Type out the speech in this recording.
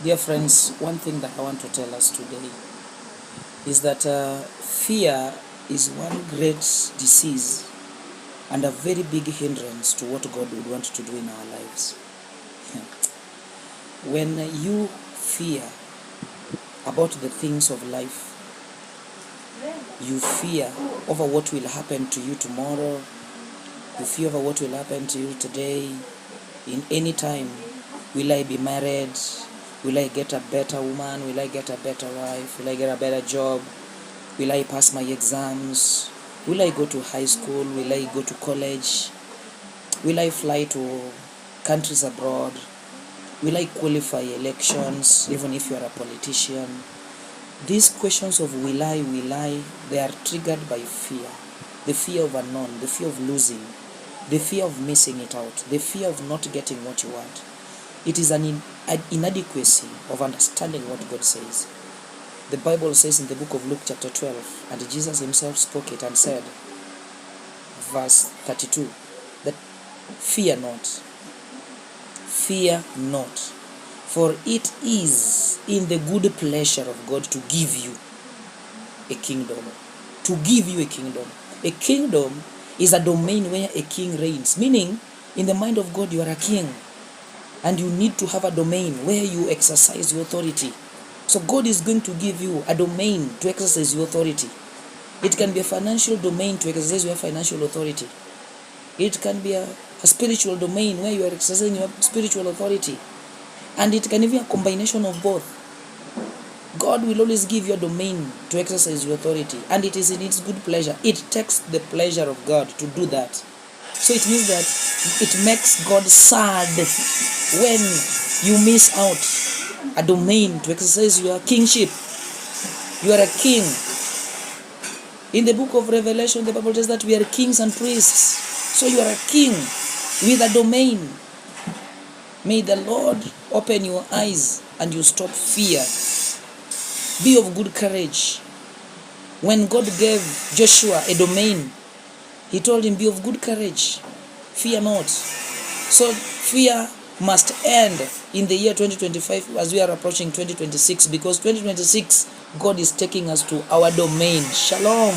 Dear friends, one thing that I want to tell us today is that fear is one great disease and a very big hindrance to what God would want to do in our lives. When you fear about the things of life, you fear over what will happen to you tomorrow, you fear over what will happen to you today, in any time. Will I be married? Will I get a better woman? Will I get a better wife? Will I get a better job? Will I pass my exams? Will I go to high school? Will I go to college? Will I fly to countries abroad? Will I qualify elections, even if you are a politician? These questions of will I, they are triggered by fear. The fear of unknown, the fear of losing, the fear of missing it out, the fear of not getting what you want. It is an inadequacy of understanding what God says. The Bible says in the book of Luke chapter 12, and Jesus himself spoke it and said, verse 32, that fear not, for it is in the good pleasure of God to give you a kingdom. To give you a kingdom. A kingdom is a domain where a king reigns, meaning in the mind of God you are a king. And you need to have a domain where you exercise your authority. So God is going to give you a domain to exercise your authority. It can be a financial domain to exercise your financial authority. It can be a spiritual domain where you are exercising your spiritual authority. And it can even be a combination of both. God will always give you a domain to exercise your authority. And it is in its good pleasure. It takes the pleasure of God to do that. So it means that it makes God sad when you miss out a domain to exercise your kingship. You are a king. In the book of Revelation, the Bible says that we are kings and priests. So you are a king with a domain. May the Lord open your eyes and you stop fear. Be of good courage. When God gave Joshua a domain, he told him, be of good courage. Fear not. So fear must end in the year 2025 as we are approaching 2026, because 2026, God is taking us to our domain. Shalom.